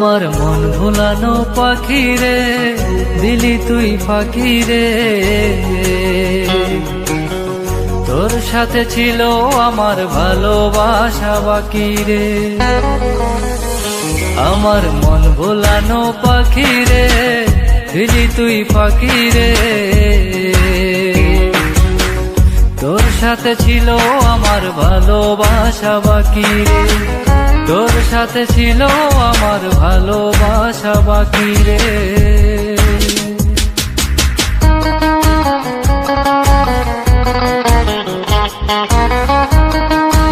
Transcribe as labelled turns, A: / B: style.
A: আমার মন ভোলানো পাখি রে, দিলি তুই ফাঁকি রে। তোর সাথে ছিল আমার ভালোবাসা বাকি রে। আমার মন ভোলানো পাখি রে, দিলি তুই ফাঁকি রে। তোর সাথে ছিল আমার ভালোবাসা বাকি রে। তোর সাথে ছিল আমার ভালোবাসা বাকি রে।